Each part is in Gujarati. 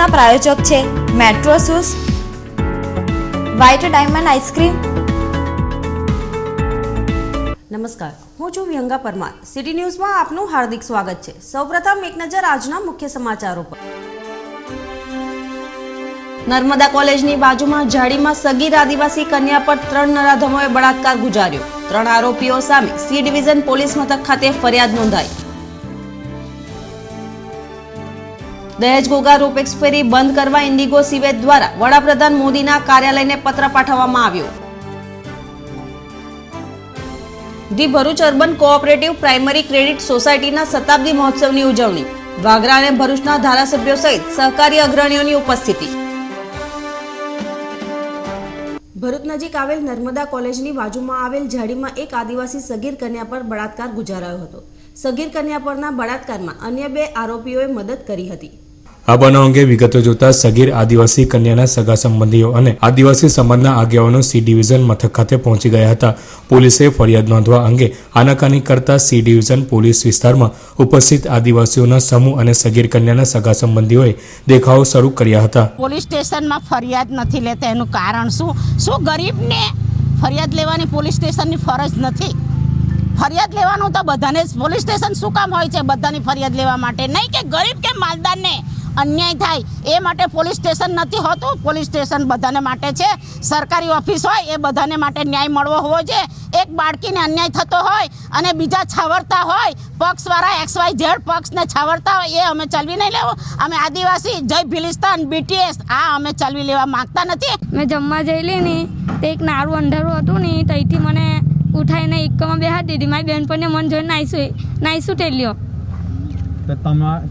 ન્યૂઝના પ્રાયોજક છે metro shoes, white diamond ice cream. નમસ્કાર, હું છું વિહંગા પરમાર. સિટી ન્યૂઝમાં આપનું હાર્દિક સ્વાગત છે. સૌપ્રથમ એક નજર આજના મુખ્ય સમાચારો પર. નર્મદા કોલેજની બાજુમાં ઝાડીમાં સગીર આદિવાસી કન્યા પર 3 નરાધમોએ બળાત્કાર ગુજાર્યો. 3 આરોપીઓ સામે સી ડિવિઝન પોલીસ મથક ખાતે ફરિયાદ નોંધાઈ. દહેજ ઘોઘા રોપેક્સ ફેરી બંધ કરવા ઇન્ડિગો સીવેજ દ્વારા વડાપ્રધાન મોદીના કાર્યાલયને પત્ર પાઠવવામાં આવ્યો. The Bharuch urban cooperative primary credit સોસાયટીના શતાબ્દી મહોત્સવની ઉજવણી. વાગરા અને ભરૂચના ધારાસભ્યો સહિત સહકારી અગ્રણીઓની ઉપસ્થિતિ. ભરૂચ નજીક આવેલ નર્મદા કોલેજની બાજુમાં આવેલ ઝાડીમાં એક આદિવાસી સગીર કન્યા પર બળાત્કાર ગુજારાયો હતો. સગીર કન્યા પરના બળાત્કારમાં અન્ય 2 આરોપીઓએ મદદ કરી હતી. આ બનાવ અંગે વિગતો જોતા સગીર આદિવાસી કન્યાના સગા સંબંધીઓ અને આદિવાસી સમાજના આગેવાનો સી ડિવિઝન મથક ખાતે પહોંચી ગયા હતા. પોલીસે ફરિયાદ નોંધવા અંગે આનાકાની કરતા સી ડિવિઝન પોલીસ વિસ્તારમાં ઉપસ્થિત આદિવાસીઓના સમૂહ અને સગીર કન્યાના સગા સંબંધીઓએ દેખાવો શરૂ કર્યા હતા. પોલીસ સ્ટેશનમાં ફરિયાદ નથી લેતા એનું કારણ શું ગરીબને ફરિયાદ લેવાની પોલીસ સ્ટેશનની ફરજ નથી. ફરિયાદ લેવાનું તો બધાને પોલીસ સ્ટેશન શું કામ હોય છે? બધાની ફરિયાદ લેવા માટે, નહીં કે ગરીબ કે માલદારને અન્યાય થાય એ માટે પોલીસ સ્ટેશન નથી હોતું. પોલીસ સ્ટેશન બધાને માટે છે. સરકારી ઓફિસ હોય એ બધાને માટે ન્યાય મળવો હોવો જોઈએ. એક બાળકીને અન્યાય થતો હોય અને બીજા છાવરતા હોય, પક્ષવાળા XYZ પક્ષને છાવરતા હોય, એ અમે ચલવી નહીં લેવું. અમે આદિવાસી જય ભીલિસ્તાન BTS આ અમે ચલવી લેવા માંગતા નથી. મેં જમવા જઈલી ને તે એક નારું અંધારું હતું ને ત્યાંથી મને ઉઠાઈને ઇક્કોમાં બેહાડી દીધી. મારી બેનપણીને મને જોઈને નાઈશું ટેલ્યો. તો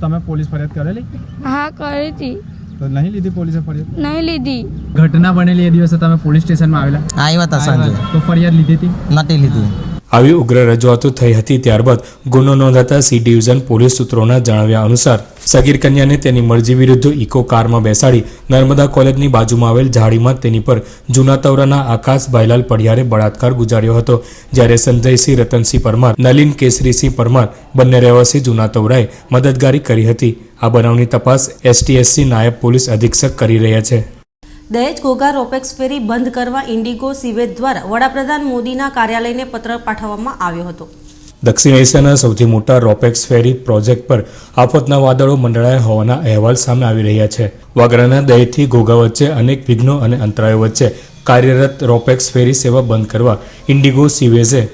તમે પોલીસ ફરિયાદ કરેલી? હા, કરી હતી. તો નહીં લીધી પોલીસે ફરિયાદ? નહીં લીધી. ઘટના બનેલી એ દિવસે તમે પોલીસ સ્ટેશનમાં આવ્યા હતા સાંજે. તો ફરિયાદ લીધી હતી? નથી લીધી. આવી ઉગ્ર રજૂઆતો થઈ હતી. ત્યારબાદ ગુનો નોંધાતા સી ડિવિઝન પોલીસ સૂત્રોના જણાવ્યા અનુસાર સગીર કન્યાને તેની મરજી વિરુદ્ધ ઇકો કારમાં બેસાડી નર્મદા કોલેજની બાજુમાં આવેલ ઝાડીમાં તેની પર જૂના તવરાના આકાશ ભાઈલાલ પડિયારે બળાત્કાર ગુજાર્યો હતો. જ્યારે સંજયસિંહ રતનસિંહ પરમાર, નલિન કેસરીસિંહ પરમાર બંને રહેવાસી જૂના તવરાએ મદદગારી કરી હતી. આ બનાવની તપાસ STSC નાયબ પોલીસ અધિક્ષક કરી રહ્યા છે. દહેજ ઘોઘા રોપેક્સ ફેરી બંધ કરવા ઇન્ડિગો સીવેજ દ્વારા વડાપ્રધાન મોદીના કાર્યાલયને પત્ર પાઠવવામાં આવ્યો હતો. દક્ષિણ એશિયાના સૌથી મોટા રોપેક્સ ફેરી પ્રોજેક્ટ પર આફતના વાદળો મંડળાયા હોવાના અહેવાલ સામે આવી રહ્યા છે. વાગરાના દહેજથી ઘોઘા વચ્ચે અનેક વિઘ્નો અને અંતરાયો વચ્ચે કાર્યરત રોપેક્સ ફેરી સેવા બંધ કરવા ઇન્ડિગો સીવેજે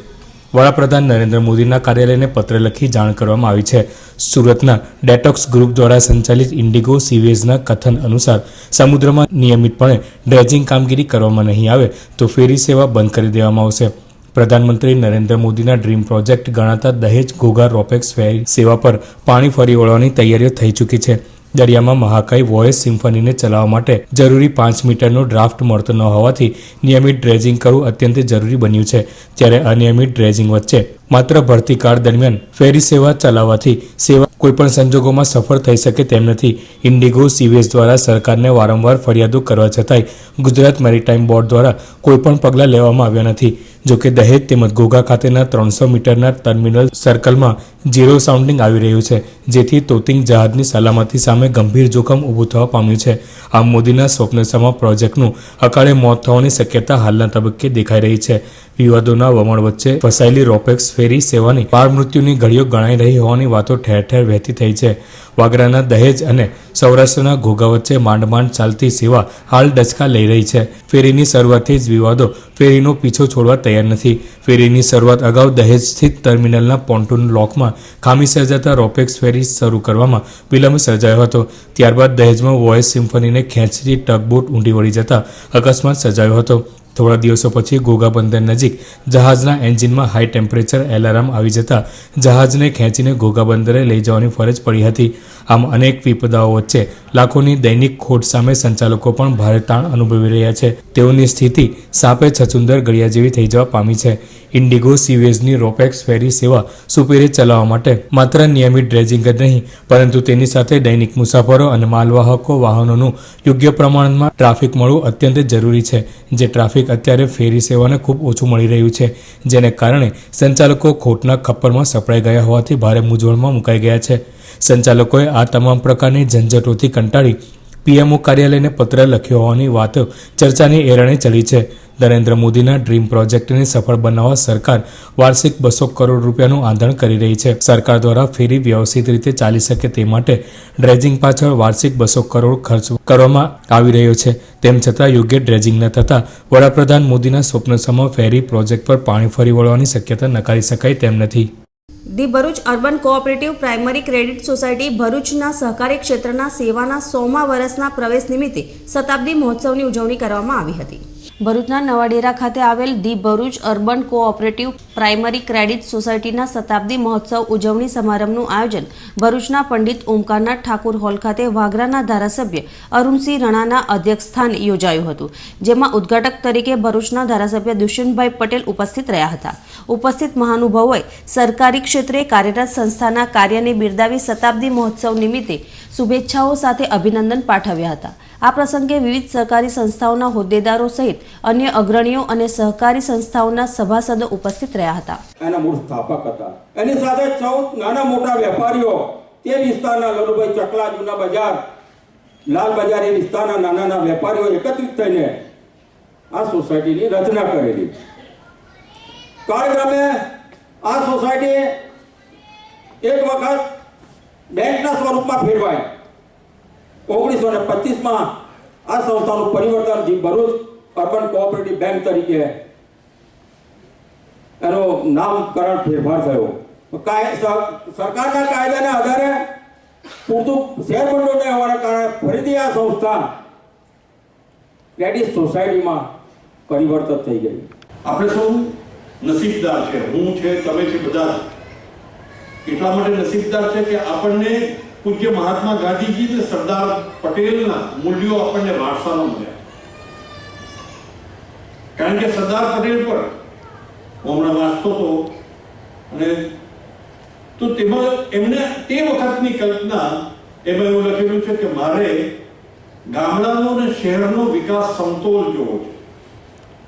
વડાપ્રધાન નરેન્દ્ર મોદીના કાર્યાલયને પત્ર લખી જાણ કરવામાં આવી છે. સુરતના ડેટોક્સ ગ્રુપ દ્વારા સંચાલિત ઇન્ડિગો સીવેજના કથન અનુસાર સમુદ્રમાં નિયમિતપણે ડ્રેજિંગ કામગીરી કરવામાં નહીં આવે તો ફેરી સેવા બંધ કરી દેવામાં આવશે. પ્રધાનમંત્રી નરેન્દ્ર મોદીના ડ્રીમ પ્રોજેક્ટ ગણાતા દહેજ ઘોઘા રોપેક્સ ફેરી સેવા પર પાણી ફરી વળવાની તૈયારીઓ થઈ ચૂકી છે. દરિયામાં મહાકાય વોયસ સિમ્ફનીને ચલાવવા માટે જરૂરી 5 મીટરનો ડ્રાફ્ટ મળતો ન હોવાથી નિયમિત ડ્રેજિંગ કરવું અત્યંત જરૂરી બન્યું છે. ત્યારે અનિયમિત ડ્રેજિંગ વચ્ચે માત્ર ભરતીકાળ દરમિયાન ફેરી સેવા ચલાવવાથી સેવા કોઈપણ સંજોગોમાં સફળ થઈ શકે તેમ નથી. ઇન્ડિગો સીવેજ દ્વારા સરકારને વારંવાર ફરિયાદો કરવા છતાંય ગુજરાત મેરીટાઈમ બોર્ડ દ્વારા કોઈપણ પગલાં લેવામાં આવ્યા નથી. જોકે દહેજ તેમજ ઘોઘા ખાતેના 300 મીટરના ટર્મિનલ સર્કલમાં ઝીરો સાઉન્ડિંગ આવી રહ્યું છે, જેથી તોતિંગ જહાજની સલામતી સામે ગંભીર જોખમ ઊભું થવા પામ્યું છે. આમ મોદીના સ્વપ્નસમા પ્રોજેક્ટનું અકાળે મોત થવાની શક્યતા હાલના તબક્કે દેખાઈ રહી છે. વિવાદોના વમળ વચ્ચે ફસાયેલી રોપેક્સ ફેરી સેવાની બાળ મૃત્યુની ઘડીઓ ગણાઈ રહી હોવાની વાતો ઠેર ઠેર વહેતી થઈ છે. વાગરાના દહેજ અને સૌરાષ્ટ્રના ઘોઘા વચ્ચે માંડ ચાલતી સેવા હાલ ડચકા લઈ રહી છે. ફેરીની શરૂઆતથી જ વિવાદો ફેરીનો પીછો છોડવા તૈયાર નથી. ફેરીની શરૂઆત અગાઉ દહેજ સ્થિત ટર્મિનલના પોન્ટૂન લોકમાં ખામી સર્જાતા રોપેક્સ ફેરી શરૂ કરવામાં વિલંબ સર્જાયો હતો. ત્યારબાદ દહેજમાં વોયસ સિમ્ફનીને ખેંચતી ટગબોટ ઊંડી વળી જતા અકસ્માત સર્જાયો હતો. થોડા દિવસો પછી ઘોઘા બંદર નજીક જહાજના એન્જિનમાં હાઈ ટેમ્પરેચર એલાર્મ આવી જતા જહાજને ખેંચીને ઘોઘા બંદરે લઈ જવાની ફરજ પડી હતી. આમ અનેક વિપદાઓ વચ્ચે લાખોની દૈનિક ખોટ સામે સંચાલકો પણ ભારે તાણ અનુભવી રહ્યા છે. તેઓની સ્થિતિ સાપે છછુંદર ગળિયા જેવી થઈ જવા પામી છે. ઇન્ડિગો સીવેજની રોપેક્સ ફેરી સેવા સુપેરે ચલાવવા માટે માત્ર નિયમિત ડ્રેજિંગ જ નહીં, પરંતુ તેની સાથે દૈનિક મુસાફરો અને માલવાહકો વાહનોનું યોગ્ય પ્રમાણમાં ટ્રાફિક મળવું અત્યંત જરૂરી છે. જે ટ્રાફિક અત્યારે ફેરી સેવાને ખૂબ ઓછું મળી રહ્યું છે, જેને કારણે સંચાલકો ખોટના ખપ્પરમાં સપડાઈ ગયા હોવાથી ભારે મૂંઝવણમાં મુકાઈ ગયા છે. સંચાલકોએ આ તમામ પ્રકારની ઝંઝટોથી કંટાળી પીએમઓ કાર્યાલયને પત્ર લખ્યો હોવાની વાતો ચર્ચાની એરણે ચડી છે. નરેન્દ્ર મોદીના ડ્રીમ પ્રોજેક્ટને સફળ બનાવવા સરકાર વાર્ષિક 200 કરોડ રૂપિયાનું આંધણ કરી રહી છે. સરકાર દ્વારા ફેરી વ્યવસ્થિત રીતે ચાલી શકે તે માટે ડ્રેજિંગ પાછળ વાર્ષિક 200 કરોડ ખર્ચ કરવામાં આવી રહ્યો છે. તેમ છતાં યોગ્ય ડ્રેજિંગ ન થતાં વડાપ્રધાન મોદીના સ્વપ્નસમ ફેરી પ્રોજેક્ટ પર પાણી ફરી વળવાની શક્યતા નકારી શકાય તેમ નથી. The Bharuch urban cooperative primary credit society ભરૂચના સહકારી ક્ષેત્રના સેવાના 100મા વર્ષના પ્રવેશ નિમિત્તે શતાબ્દી મહોત્સવની ઉજવણી કરવામાં આવી હતી. ભરૂચના નવાડેરા ખાતે આવેલ the Bharuch urban cooperative primary credit સોસાયટીના શતાબ્દી મહોત્સવ ઉજવણી સમારંભનું આયોજન ભરૂચના પંડિત ઓમકારનાથ ઠાકુર હોલ ખાતે વાગરાના ધારાસભ્ય અરુણસિંહ રણાના અધ્યક્ષસ્થાને યોજાયું હતું, જેમાં ઉદ્ઘાટક તરીકે ભરૂચના ધારાસભ્ય દુષ્યંતભાઈ પટેલ ઉપસ્થિત રહ્યા હતા. ઉપસ્થિત મહાનુભાવોએ સરકારી ક્ષેત્રે કાર્યરત સંસ્થાના કાર્યને બિરદાવી શતાબ્દી મહોત્સવ નિમિત્તે શુભેચ્છાઓ સાથે અભિનંદન પાઠવ્યા હતા. આ પ્રસંગે વિવિધ સહકારી સંસ્થાઓના હોદ્દેદારો સહિત અન્ય અગ્રણીઓ અને સહકારી સંસ્થાઓના સભાસદો ઉપસ્થિત રહ્યા હતા. એના મૂળ સ્થાપક હતા. એની સાથે 14 નાના મોટા વેપારીઓ તે વિસ્તારના લલુભાઈ ચકલા, જૂના બજાર, લાલ બજાર એ વિસ્તારના નાના વેપારીઓ એકત્રિત થઈને આ સોસાયટીની રચના કરેલી. કાળક્રમે આ સોસાયટી એક વખત બેંકના સ્વરૂપમાં ફેરવાય. 1925માં આ સંસ્થાનું પરિવર્તન the Bharuch urban cooperative bank તરીકે એનું નામકરણ ફેરફાર થયો. સરકારના કાયદાના આધારે પૂરતું શેરભંડોળ ન હોવાના કારણે ફરીથી આ સંસ્થા ક્રેડિટ સોસાયટીમાં પરિવર્તિત થઈ ગઈ. આપણે સૌ નસીબદાર છે. હું છે, તમે છે, બધા એટલા માટે નસીબદાર છે કે આપણને પૂજ્ય મહાત્મા ગાંધીજી અને સરદાર પટેલના મૂલ્યો આપણને વારસામાં મળ્યા. કારણ કે સરદાર પટેલ પર હું હમણાં વાંચતો હતો અને તો તેમાં એમને તે વખતની કલ્પના એમાં એવું લખેલું છે કે મારે ગામડાનો અને શહેરનો વિકાસ સમતોલ જોવો છે.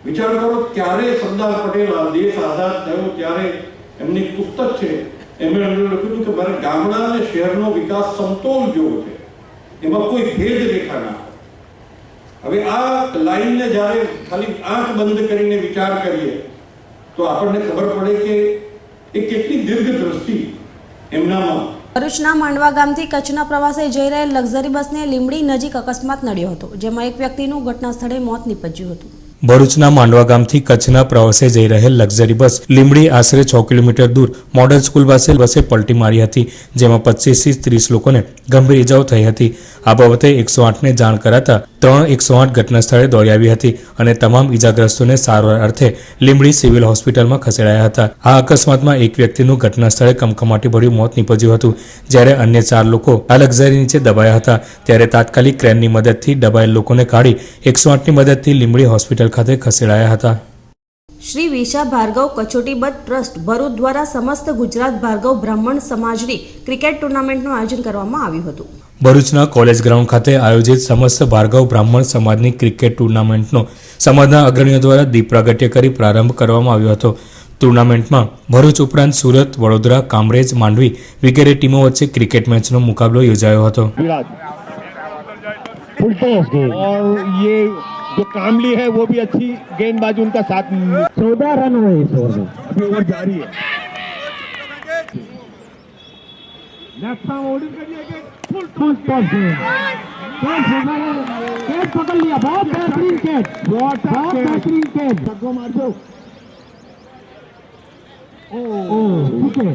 વિચાર કરો, ત્યારે સરદાર પટેલ આ દેશ આઝાદ થયો ત્યારે એમની પુસ્તક છે, એમણે લખ્યું કે મારે ગામડા અને શહેરનો વિકાસ સમતોલ જોવો છે, એમાં કોઈ ભેદ રેખા ના. હવે આ લાઈનને જ્યારે ખાલી આંખ બંધ કરીને વિચાર કરીએ તો આપણને ખબર પડે કે એ કેટલી દીર્ઘ દ્રષ્ટિ એમનામાં. ભરૂચના માંડવા ગામથી કચ્છના પ્રવાસે જઈ રહેલ લક્ઝરી બસને લીંબડી નજીક અકસ્માત નડ્યો હતો, જેમાં એક વ્યક્તિનું ઘટના સ્થળે મોત નીપજ્યું હતું. ભરૂચના માંડવા ગામથી કચ્છના પ્રવાસે જઈ રહેલ લક્ઝરી બસ લીંબડી આશરે 6 કિલોમીટર દૂર મોડલ સ્કૂલ પાસે બસે પલટી મારી હતી, જેમાં 25 થી 30 લોકોને ગંભીર ઇજાઓ થઈ હતી. આ બાબતે 108ને જાણ કરાતા 3 108 ઘટના સ્થળે દોડી આવી હતી અને તમામ ઇજાગ્રસ્તોને સારવાર અર્થે લીંબડી સિવિલ હોસ્પિટલમાં ખસેડાયા હતા. આ અકસ્માતમાં એક વ્યક્તિનું ઘટના સ્થળે કમકમાટી ભર્યું મોત નીપજ્યું હતું, જ્યારે અન્ય 4 લોકો આ લક્ઝરી નીચે દબાયા હતા. ત્યારે તાત્કાલિક ક્રેનની મદદથી દબાયેલ લોકોને કાઢી 108ની મદદથી લીંબડી હોસ્પિટલ ખાતે ખસેડાયા હતા. શ્રી વિશા ભાર્ગવ કચોટીબદ્ધ ટ્રસ્ટ ભરૂચ દ્વારા સમસ્ત ગુજરાત ભાર્ગવ બ્રાહ્મણ સમાજની ક્રિકેટ ટુર્નામેન્ટનું આયોજન કરવામાં આવ્યું હતું. ભરૂચના કોલેજ ગ્રાઉન્ડ ખાતે આયોજિત સમસ્ત ભાર્ગવ બ્રાહ્મણ સમાજની ક્રિકેટ ટુર્નામેન્ટનો સમાજના અગ્રણીઓ દ્વારા દીપ પ્રાગટ્ય કરી પ્રારંભ કરવામાં આવ્યો હતો. ટુર્નામેન્ટમાં ભરૂચ ઉપરાંત સુરત, વડોદરા, કામરેજ, માંડવી વગેરે ટીમો વચ્ચે ક્રિકેટ મેચનો મુકાબલો યોજાયો હતો. जो कामली है वो भी अच्छी गेंदबाजी उनका साथ 14 रन हुए इस ओवर में, अभी ओवर जारी है. लेफ्ट आर्म होल्डिंग करिए कि फुल टॉस से कैच पकड़ लिया. बहुत बेहतरीन कैच, बहुत बेहतरीन कैच. जग्गो मार दो. ओके.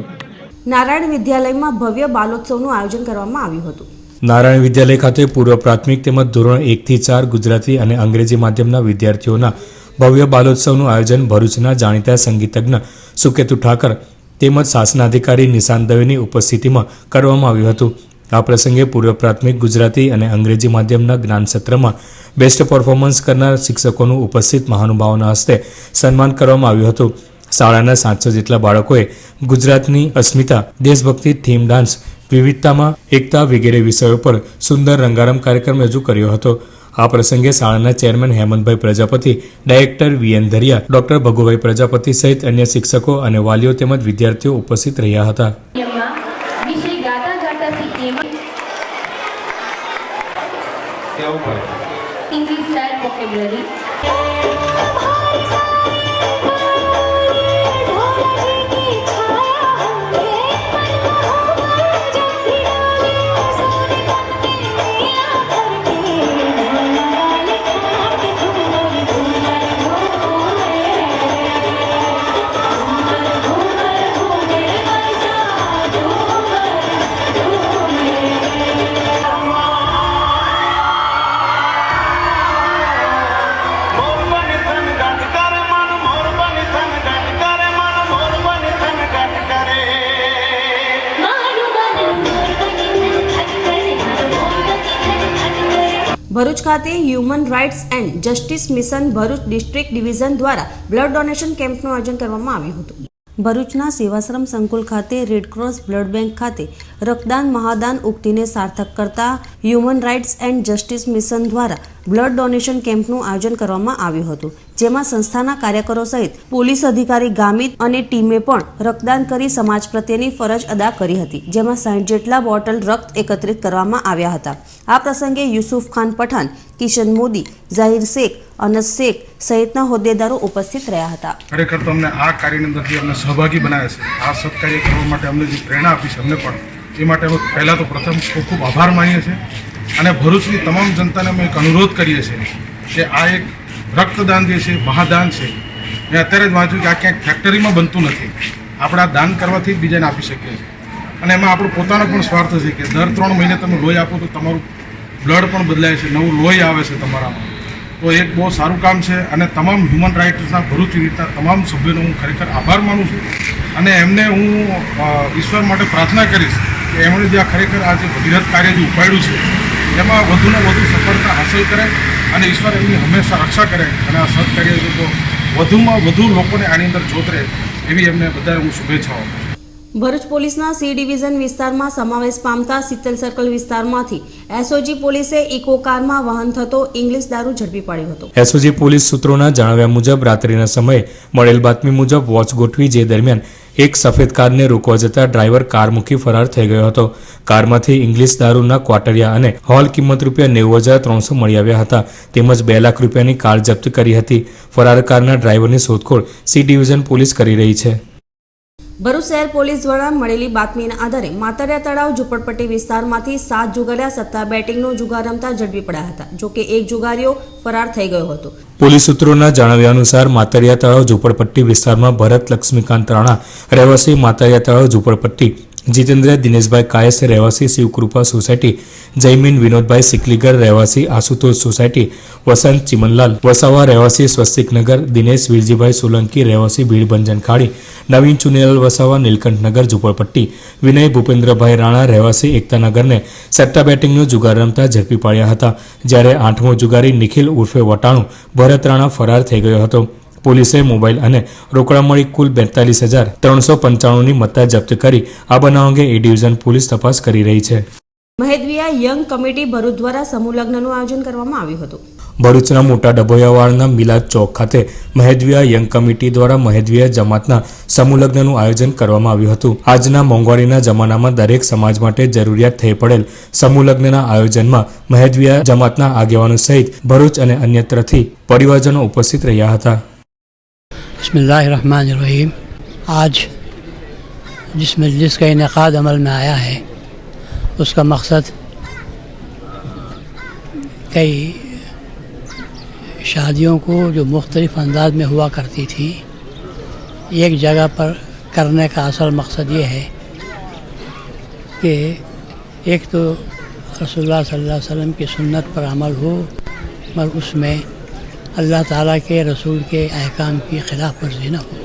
નારાયણ વિદ્યાલયમાં ભવ્ય બાલોત્સવનું આયોજન કરવામાં આવ્યું હતું. નારાયણ વિદ્યાલય ખાતે પૂર્વ પ્રાથમિક તેમજ ધોરણ 1 થી 4 ગુજરાતી અને અંગ્રેજી માધ્યમના વિદ્યાર્થીઓના ભવ્ય બાલોત્સવનું આયોજન ભરૂચના જાણીતા સંગીતજ્ઞ સુકેતુ ઠાકર તેમજ શાસનાધિકારી નિશાંત દવેની ઉપસ્થિતિમાં કરવામાં આવ્યું હતું. આ પ્રસંગે પૂર્વ પ્રાથમિક ગુજરાતી અને અંગ્રેજી માધ્યમના જ્ઞાન સત્રમાં બેસ્ટ પરફોર્મન્સ કરનાર શિક્ષકોનું ઉપસ્થિત મહાનુભાવોના હસ્તે સન્માન કરવામાં આવ્યું હતું. શાળાના 700 જેટલા બાળકોએ ગુજરાતની અસ્મિતા, દેશભક્તિ, થીમ ડાન્સ, વિવિધતામાં એકતા વગેરે વિષયો પર સુંદર રંગારંગ કાર્યક્રમ રજૂ કર્યો હતો. આ પ્રસંગે શાળાના chairman Hemantbhai Prajapati, director VN Dhariya, doctor Bhagubhai Prajapati સહિત અન્ય શિક્ષકો અને વાલીઓ તેમજ વિદ્યાર્થીઓ ઉપસ્થિત રહ્યા હતા. કહેવું પડે. English that vocabulary. ભરૂચ ખાતે human rights and justice mission Bharuch district division દ્વારા બ્લડ ડોનેશન કેમ્પનું આયોજન કરવામાં આવ્યું હતું. ભરૂચના સેવાશ્રમ સંકુલ ખાતે રેડક્રોસ બ્લડ બેંક ખાતે રક્તદાન મહાદાન ઉક્તિને સાર્થક કરતા human rights and justice mission દ્વારા બ્લડ ડોનેશન કેમ્પનું આયોજન કરવામાં આવ્યું હતું, જેમાં સંસ્થાના કાર્યકરો સહિત પોલીસ અધિકારી ગામિત અને ટીમે પણ રક્તદાન કરી સમાજ પ્રત્યેની ફરજ અદા કરી હતી, જેમાં 60 જેટલા બોટલ રક્ત એકત્રિત કરવામાં આવ્યા હતા. આ પ્રસંગે યુસુફ ખાન પઠાણ, કિશન મોદી, ઝાહિર શેખ, અનસ શેખ સહિતના હોદ્દેદારો ઉપસ્થિત રહ્યા હતા. ખરેખર તો અમને આ કાર્યની અંદરથી અમને સહભાગી બનાવ્યા છે. આ સત્કાર્ય કરવા માટે અમને જે પ્રેરણા આપી છે અમને પણ એ માટે અમે પહેલાં તો પ્રથમ ખૂબ ખૂબ આભાર માનીએ છીએ અને ભરૂચની તમામ જનતાને અમે એક અનુરોધ કરીએ છીએ કે આ એક રક્તદાન જે છે મહાદાન છે. મેં અત્યારે જ વાંચ્યું કે આ ક્યાંક ફેક્ટરીમાં બનતું નથી. આપણે આ દાન કરવાથી જ બીજાને આપી શકીએ છીએ અને એમાં આપણો પોતાનો પણ સ્વાર્થ છે કે દર 3 મહિને તમે લોહી આપો તો તમારું બ્લડ પણ બદલાય છે, નવું લોહી આવે છે તમારામાં. તો એક બહુ સારું કામ છે અને તમામ હ્યુમન રાઇટ્સના ભરૂચ યુનિટના તમામ સભ્યોનો હું ખરેખર આભાર માનું છું અને એમને હું ઈશ્વર માટે પ્રાર્થના કરીશ કે એમણે જે આ ખરેખર આ જે ભગીરથ કાર્ય જે ઉપાડ્યું છે એમાં વધુને વધુ સફળતા હાંસલ કરે અને ઈશ્વર એમની હંમેશા રક્ષા કરે અને આ સત્કાર્ય તો વધુમાં વધુ લોકોને આની અંદર જોતરે એવી એમને બધાને હું શુભેચ્છાઓ આપું છું. ભરૂચ પોલીસના સી ડિવિઝન વિસ્તારમાં સમાવેશ પામતા સિત્તલ સર્કલ વિસ્તારમાંથી એસઓજી પોલીસે ઇકો કારમાં વહન થતો ઇંગ્લિશ દારૂ ઝડપી પાડ્યો હતો. એસઓજી પોલીસ સૂત્રોના જણાવ્યા મુજબ રાત્રિના સમયે મળેલ બાતમી મુજબ વોચ ગોઠવી જે દરમિયાન એક સફેદ કારને રોકવા જતા ડ્રાઈવર કાર મૂકી ફરાર થઈ ગયો હતો. કારમાંથી ઇંગ્લિશ દારૂના ક્વાટરિયા અને હોલ કિંમત ₹90,300 મળી આવ્યા હતા, તેમજ 2 લાખ રૂપિયાની કાર જપ્ત કરી હતી. ફરાર કારના ડ્રાઈવરની શોધખોળ સી ડિવિઝન પોલીસ કરી રહી છે. ભરૂચ શહેર પોલીસ દ્વારા મળેલી બાતમીના આધારે માતરિયા તળાવ ઝુંપડપટ્ટી વિસ્તારમાંથી 7 જુગારિયા સત્તા બેટિંગનો જુગાર રમતા ઝડપી પડ્યા હતા. જોકે એક જુગારીઓ ફરાર થઈ ગયો હતો. પોલીસ સૂત્રોના જણાવ્યા અનુસાર માતરિયા તળાવ ઝુંપડપટ્ટી વિસ્તારમાં ભરત લક્ષ્મીકાંત રાણા રહેવાસી માતરિયા તળાવ ઝુંપડપટ્ટી, જીતેન્દ્ર દિનેશભાઈ કાયસ રહેવાસી શિવકૃપા સોસાયટી, જયમીન વિનોદભાઈ સિકલીગર રહેવાસી આશુતોષ સોસાયટી, વસંત ચિમનલાલ વસાવા રહેવાસી સ્વસ્તિકનગર, દિનેશ વીરજીભાઈ સોલંકી રહેવાસી ભીડભંજન ખાડી, નવીન ચુનીલાલ વસાવા નીલકંઠનગર ઝુંપડપટ્ટી, વિનય ભૂપેન્દ્રભાઈ રાણા રહેવાસી એકતાનગરને સટ્ટા બેટિંગનો જુગાર રમતા ઝડપી પાડ્યા હતા. જ્યારે 8મો જુગારી નિખિલ ઉર્ફે વટાણું ભરત રાણા ફરાર થઈ ગયો હતો. પોલીસે મોબાઈલ અને રોકડા મળી કુલ 42,395ની મત્તા જપ્ત કરી આ બનાવ અંગે એ ડિવિઝન પોલીસ તપાસ કરી રહી છે. મહેદવિયા યંગ કમિટી ભરૂચ દ્વારા સમૂહ લગ્નનું આયોજન કરવામાં આવ્યું હતું. ભરૂચના મોટા ડભોયાવાડના મિલાદ ચોક ખાતે મહેદવિયા યંગ કમિટી દ્વારા મહેદવિયા જમાતના સમૂહ લગ્નનું આયોજન કરવામાં આવ્યું હતું. આજના મોંઘવારીના જમાનામાં દરેક સમાજ માટે જરૂરિયાત થઈ પડેલ સમૂહ લગ્નના આયોજનમાં મહેદવિયા જમાતના આગેવાનો સહિત ભરૂચ અને અન્યત્રથી પરિવારજનો ઉપસ્થિત રહ્યા હતા. बिस्मिल्लाहिर्रहमानिर्रहीम. आज जिस मजलिस का इनेकाद अमल में आया है उसका मकसद कई शादियों को जो मुख्तलिफ अंदाज में हुआ करती थी एक जगह पर करने का असल मकसद ये है कि एक तो रसूलुल्लाह सल्लल्लाहु अलैहि वसल्लम की सुन्नत पर अमल हो मगर उसमें अल्लाह ताला के रसूल के अहकाम की खिलाफ वर्जी न हो,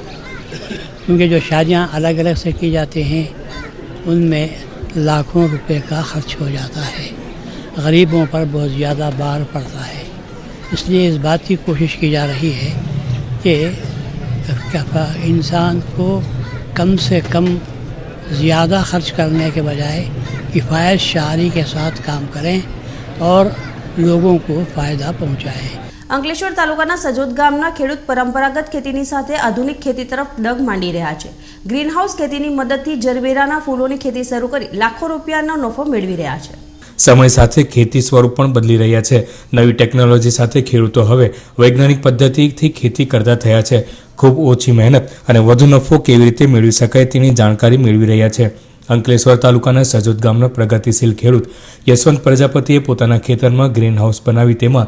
क्योंकि जो शादियाँ अलग अलग से की जाती हैं उनमें लाखों रुपए का खर्च हो जाता है, गरीबों पर बहुत ज़्यादा भार पड़ता है. इसलिए इस बात की कोशिश की जा रही है कि इंसान को कम से कम ज़्यादा खर्च करने के बजाय किफ़ायत शारी के साथ काम करें और लोगों को फ़ायदा पहुँचाएँ. અંકલેશ્વર તાલુકાના સજોદ ગામના ખેડૂત પરંપરાગત ખેતીની સાથે આધુનિક ખેતી તરફ ડગ માંડી રહ્યા છે. ગ્રીનહાઉસ ખેતીની મદદથી જરબેરાના ફૂલોની ખેતી શરૂ કરી લાખો રૂપિયાનો નફો મેળવી રહ્યા છે. સમય સાથે ખેતી સ્વરૂપ પણ બદલી રહ્યા છે. નવી ટેકનોલોજી સાથે ખેડૂતો હવે વૈજ્ઞાનિક પદ્ધતિથી ખેતી કરતા થયા છે. ખૂબ ઓછી મહેનત અને વધુ નફો કેવી રીતે મેળવી શકાય તેની જાણકારી મેળવી રહ્યા છે. અંકલેશ્વર તાલુકાના સજોદ ગામના પ્રગતિશીલ ખેડૂત યશવંત પ્રજાપતિએ પોતાના ખેતરમાં ગ્રીન હાઉસ બનાવી તેમાં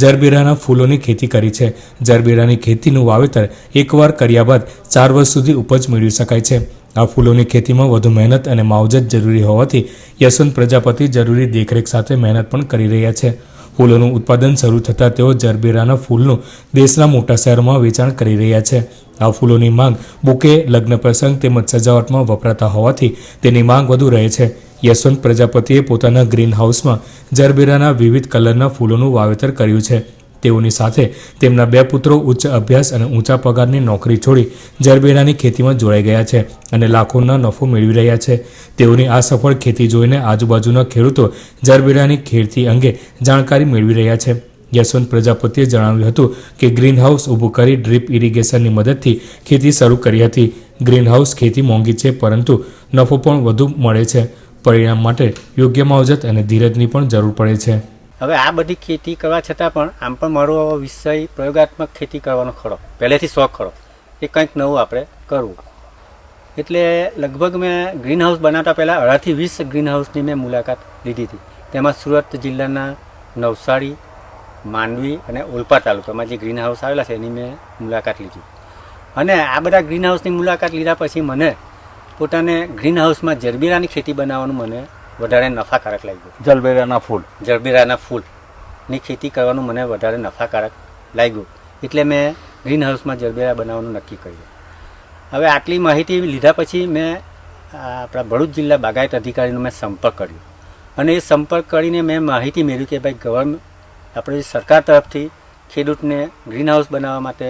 જરબેરાના ફૂલોની ખેતી કરી છે. જરબેરાની ખેતીનું વાવેતર એકવાર કર્યા બાદ 4 વર્ષ સુધી ઉપજ મેળવી શકાય છે. આ ફૂલોની ખેતીમાં વધુ મહેનત અને માવજત જરૂરી હોવાથી યશવંત પ્રજાપતિ જરૂરી દેખરેખ સાથે મહેનત પણ કરી રહ્યા છે. ફૂલોનું ઉત્પાદન શરૂ થતાં તેઓ જરબેરાના ફૂલનું દેશના મોટા શહેરોમાં વેચાણ કરી રહ્યા છે. આ ફૂલોની માંગ બુકે, લગ્ન પ્રસંગ તેમજ સજાવટમાં વપરાતા હોવાથી તેની માંગ વધુ રહે છે. યશવંત પ્રજાપતિએ પોતાના ગ્રીન હાઉસમાં જરબેરાના વિવિધ કલરના ફૂલોનું વાવેતર કર્યું છે. તેઓની સાથે તેમના 2 પુત્રો ઉચ્ચ અભ્યાસ અને ઊંચા પગારની નોકરી છોડી જરબેરાની ખેતીમાં જોડાઈ ગયા છે અને લાખોના નફો મેળવી રહ્યા છે. તેઓની આ સફળ ખેતી જોઈને આજુબાજુના ખેડૂતો જરબેરાની ખેતી અંગે જાણકારી મેળવી રહ્યા છે. યશવંત પ્રજાપતિએ જણાવ્યું હતું કે ગ્રીન હાઉસ ઊભું કરી ડ્રીપ ઇરિગેશનની મદદથી ખેતી શરૂ કરી હતી. ગ્રીન હાઉસ ખેતી મોંઘી છે પરંતુ નફો પણ વધુ મળે છે. પરિણામ માટે યોગ્ય માવજત અને ધીરજની પણ જરૂર પડે છે. હવે આ બધી ખેતી કરવા છતાં પણ આમ પણ મારો વિષય પ્રયોગાત્મક ખેતી કરવાનો ખરો, પહેલેથી શોખ ખરો કે કંઈક નવું આપણે કરવું. એટલે લગભગ મેં ગ્રીન હાઉસ બનાવતા પહેલાં 18 થી 20 ગ્રીન હાઉસની મેં મુલાકાત લીધી હતી. તેમાં સુરત જિલ્લાના નવસારી, માંડવી અને ઓલપા તાલુકામાં જે ગ્રીન હાઉસ આવેલા છે એની મેં મુલાકાત લીધી. અને આ બધા ગ્રીન હાઉસની મુલાકાત લીધા પછી મને પોતાને ગ્રીન હાઉસમાં જરબેરાની ખેતી બનાવવાનું મને વધારે નફાકારક લાગ્યું. જરબેરાના ફૂલની ખેતી કરવાનું મને વધારે નફાકારક લાગ્યું. એટલે મેં ગ્રીન હાઉસમાં જરબેરા બનાવવાનું નક્કી કર્યું. હવે આટલી માહિતી લીધા પછી મેં આપણા ભરૂચ જિલ્લા બાગાયત અધિકારીનો મેં સંપર્ક કર્યો અને એ સંપર્ક કરીને મેં માહિતી મેળવી કે ભાઈ ગવર્મેન્ટ આપણે સરકાર તરફથી ખેડૂતને ગ્રીન હાઉસ બનાવવા માટે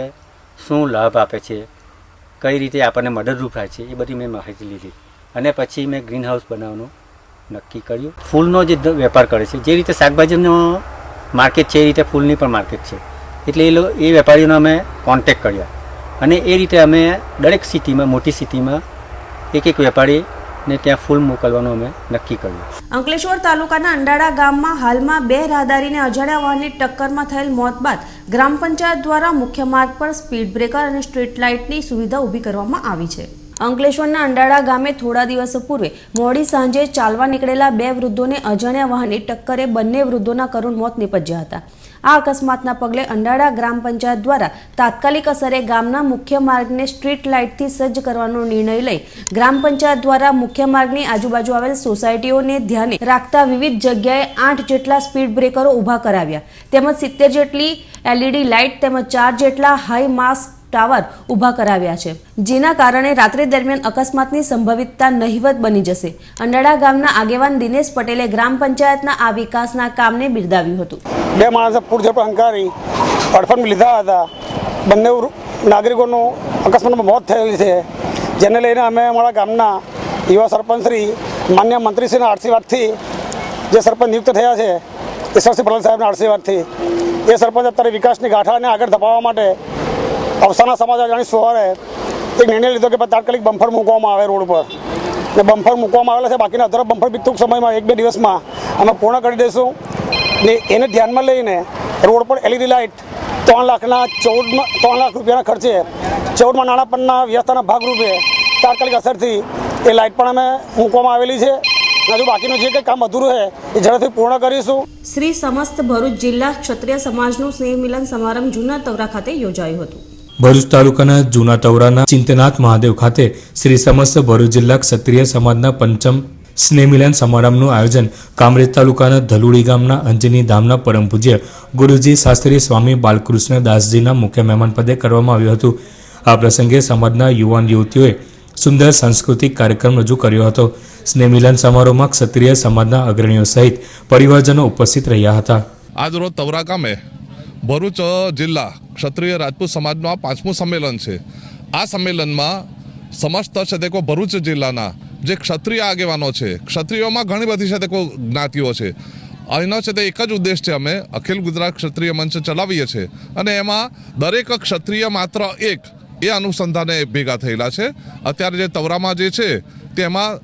શું લાભ આપે છે, કઈ રીતે આપણને મદદરૂપ થાય છે, એ બધી મેં માહિતી લીધી અને પછી મેં ગ્રીન હાઉસ બનાવવાનું નક્કી કર્યું. ફૂલનો જે વેપાર કરે છે, જે રીતે શાકભાજીનો માર્કેટ છે એ રીતે ફૂલની પણ માર્કેટ છે. એટલે એ વેપારીઓનો અમે કોન્ટેક્ટ કર્યા અને એ રીતે અમે દરેક સિટીમાં, મોટી સિટીમાં એક વેપારીને ત્યાં ફૂલ મોકલવાનું અમે નક્કી કર્યું. અંકલેશ્વર તાલુકાના અંડાળા ગામમાં હાલમાં 2 રાહદારીને અજાણ્યા વાહનની ટક્કરમાં થયેલ મોત બાદ ગ્રામ પંચાયત દ્વારા મુખ્ય માર્ગ પર સ્પીડ બ્રેકર અને સ્ટ્રીટ લાઇટની સુવિધા ઊભી કરવામાં આવી છે. અંકલેશ્વરના અંડાળા ગામે થોડા દિવસો પૂર્વે મોડી સાંજે ચાલવા નીકળેલા 2 વૃદ્ધોને અજાણ્યા વાહનની ટક્કરે બંને વૃદ્ધોના કરુણ મોત નીપજ્યા હતા. આ અકસ્માતના પગલે અંડાળા ગ્રામ પંચાયત દ્વારા તાત્કાલિક અસરે ગામના મુખ્ય માર્ગને સ્ટ્રીટ લાઇટથી સજ્જ કરવાનો નિર્ણય લઈ ગ્રામ પંચાયત દ્વારા મુખ્ય માર્ગની આજુબાજુ આવેલ સોસાયટીઓને ધ્યાને રાખતા વિવિધ જગ્યાએ 8 જેટલા સ્પીડ બ્રેકરો ઊભા કરાવ્યા તેમજ 70 જેટલી LED લાઇટ તેમજ 4 જેટલા હાઈ માસ્ક ટાવર ઊભા કરાવ્યા છે, જેના કારણે રાત્રિ દરમિયાન અકસ્માતની સંભવિતતા નહિવત બની જશે. અંડાળા ગામના આગેવાન દિનેશ પટેલે ગ્રામ પંચાયતના આ વિકાસના કામને બિરદાવ્યું હતું. 2 માણસે પૂરઝડપ હંકારી અડફણ લીધા હતા. બંને નાગરિકોનું અકસ્માતમાં મોત થયેલી છે, જેને લઈને અમે અમારા ગામના યુવા સરપંચ શ્રી માન્ય મંત્રીશ્રીના આશીર્વાદથી જે સરપંચ નિયુક્ત થયા છે ઈશ્વરસિંહ પટેલ સાહેબના આશીર્વાદથી એ સરપંચ અત્યારે વિકાસની ગાંઠાને આગળ ધપાવવા માટે અવસાના સમાચાર જાણી સવારે એક નિર્ણય લીધો કે તાત્કાલિક બમ્ફર મૂકવામાં આવે રોડ પર. ને બમ્ફર મૂકવામાં આવેલા છે, બાકીના અધર બમ્ફર બી ટૂંક સમયમાં 1-2 દિવસમાં અમે પૂર્ણ કરી દઈશું. ને એને ધ્યાનમાં લઈને રોડ પર LED લાઇટ 3 લાખ રૂપિયાના ખર્ચે 14માં નાણાપણના વ્યવસ્થાના ભાગરૂપે તાત્કાલિક અસરથી એ લાઇટ પણ અમે મૂકવામાં આવેલી છે. હજુ બાકીનું જે કંઈ કામ અધૂરું છે એ ઝડપથી પૂર્ણ કરીશું. શ્રી સમસ્ત ભરૂચ જિલ્લા ક્ષત્રિય સમાજનું સ્નેહ મિલન સમારંભ જૂના તવરા ખાતે યોજાયું હતું. ભરૂચ તાલુકાના જૂના તવરાના ચિંતનાથ મહાદેવ ખાતે શ્રી સમસ્ત ભરૂચ જિલ્લા ક્ષત્રિય સમાજના 5મ સ્નેહમિલન સમારંભનું આયોજન કામરેજ તાલુકાના ધલુડી ગામના અંજની ધામના પરમ પૂજ્ય ગુરુજી શાસ્ત્રી સ્વામી બાલકૃષ્ણ દાસજીના મુખ્ય મહેમાન પદે કરવામાં આવ્યું હતું. આ પ્રસંગે સમાજના યુવાન યુવતીઓએ સુંદર સાંસ્કૃતિક કાર્યક્રમ રજૂ કર્યો હતો. સ્નેહમિલન સમારોહમાં ક્ષત્રિય સમાજના અગ્રણીઓ સહિત પરિવારજનો ઉપસ્થિત રહ્યા હતા. આજરોજ તવરા ગામે ભરૂચ જિલ્લા ક્ષત્રિય રાજપૂત સમાજનું આ 5મું સંમેલન છે. આ સંમેલનમાં સમસ્ત છે તે ભરૂચ જિલ્લાના જે ક્ષત્રિય આગેવાનો છે, ક્ષત્રિયોમાં ઘણી બધી છે તે જ્ઞાતિઓ છે, અહીંનો છે તે એક જ ઉદ્દેશ છે, અમે અખિલ ગુજરાત ક્ષત્રિય મંચ ચલાવીએ છીએ અને એમાં દરેક ક્ષત્રિય માત્ર એક એ અનુસંધાને ભેગા થયેલા છે. અત્યારે જે તવરામાં જે છે તેમાં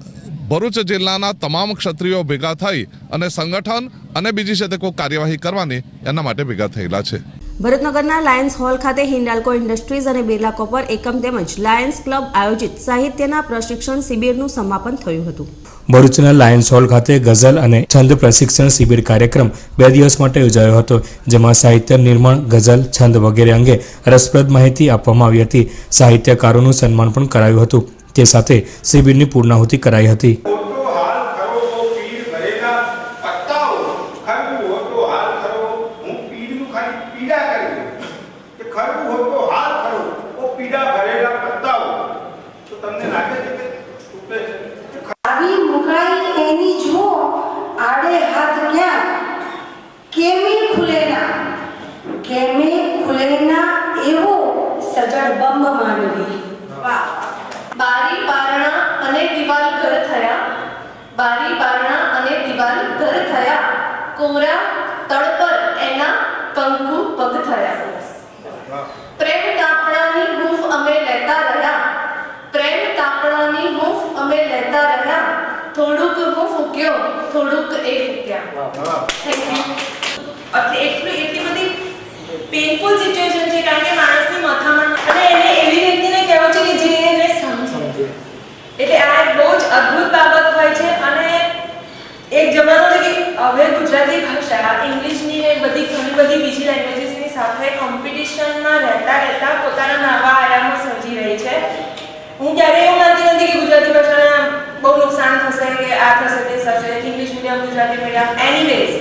ભરૂચ જિલ્લાના તમામ ક્ષત્રિયો ભેગા થઈ અને સંગઠન અને બીજી છે તે કોઈ કાર્યવાહી કરવાની એના માટે ભેગા થયેલા છે. ભરતનગરના લાયન્સ હોલ ખાતે હિન્ડાલ્કો ઇન્ડસ્ટ્રીઝ અને બિરલા કોપર એકમ તેમજ લાયન્સ ક્લબ આયોજિત સાહિત્યના પ્રશિક્ષણ શિબિરનું સમાપન થયું હતું. ભરૂચના લાયન્સ હોલ ખાતે ગઝલ અને છંદ પ્રશિક્ષણ શિબિર કાર્યક્રમ 2 દિવસ માટે યોજાયો હતો, જેમાં સાહિત્ય નિર્માણ, ગઝલ, છંદ વગેરે અંગે રસપ્રદ માહિતી આપવામાં આવી હતી. સાહિત્યકારોનું સન્માન પણ કરાયું હતું. તે સાથે શિબિરની પૂર્ણાહુતિ કરાઈ હતી. બારી બારણા અને દિવાલ ઘર થયા, બારી બારણા અને દિવાલ ઘર થયા, કોરા તળ પર એના કંકુ પગ થયા. પ્રેમ તાપણાની હૂંફ અમે લેતા રહ્યા, પ્રેમ તાપણાની હૂંફ અમે લેતા રહ્યા, થોડુંક હું ફૂક્યો, થોડુંક એ ફૂક્યા. Thank you. એટલી બધી પેઇનફુલ સિચ્યુએશન છે, કારણ કે માણસની માથામાં અને એને એવી વ્યક્તિને કહેવો છે કે જે એને સમજે. એટલે આ એક બહુ જ અદ્ભુત બાબત હોય છે. અને એક જમાનો છે કે હવે ગુજરાતી ભાષા ઇંગ્લિશની ને બધી ઘણી બધી બીજી લેંગ્વેજીસની સાથે કોમ્પિટિશનમાં રહેતા પોતાના નવા આયામો સર્જી રહી છે. હું ક્યારેય એવું માનતી નથી કે ગુજરાતી ભાષાના બહુ નુકસાન થશે કે આ થશે તે થશે. English medium, Gujarati medium, anyways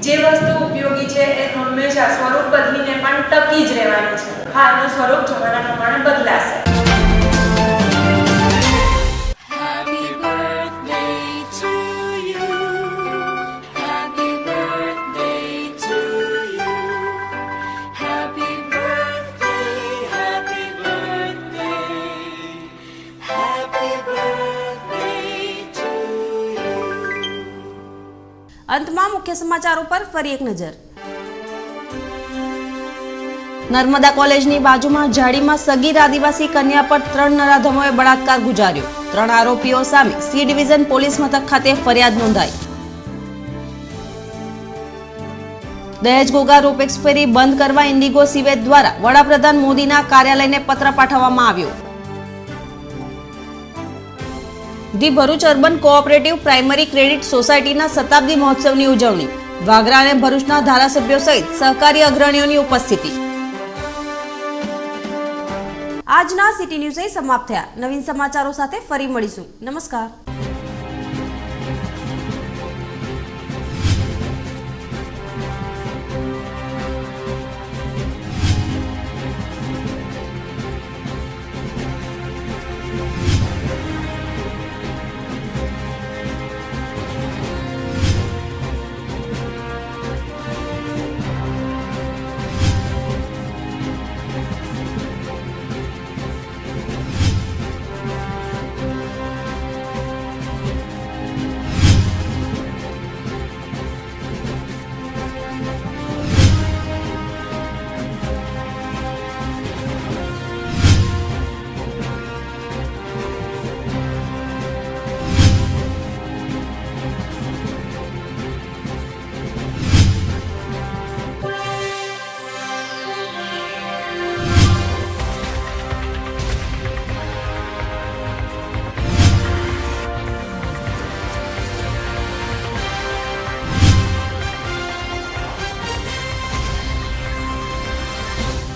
જે વસ્તુ ઉપયોગી છે એ હંમેશા સ્વરૂપ બદલીને પણ ટકી જ રહેવાની છે. હાલનું સ્વરૂપ જમાના પ્રમાણે બદલાશે. અંતમાં મુખ્ય સમાચારો પર ફરી એક નજર. નર્મદા કોલેજની બાજુમાં ઝાડીમાં સગીર આદિવાસી કન્યા પર 3 નરાધમોએ બળાત્કાર ગુજાર્યો. 3 આરોપીઓ સામે સી ડિવિઝન પોલીસ મથક ખાતે ફરિયાદ નોંધાઈ. દહેજ ઘોઘા રોપેક્સ ફેરી બંધ કરવા ઇન્ડિગો સીવેજ દ્વારા વડાપ્રધાન મોદીના કાર્યાલયને પત્ર પાઠવવામાં આવ્યો. The Bharuch urban cooperative primary credit સોસાયટીના શતાબ્દી મહોત્સવની ઉજવણી. વાગરા અને ભરૂચના ધારાસભ્યો સહિત સહકારી અગ્રણીઓની ઉપસ્થિતિ. આજના સિટી ન્યૂઝ સમાપ્ત થયા. નવીન સમાચારો સાથે ફરી મળીશું. નમસ્કાર.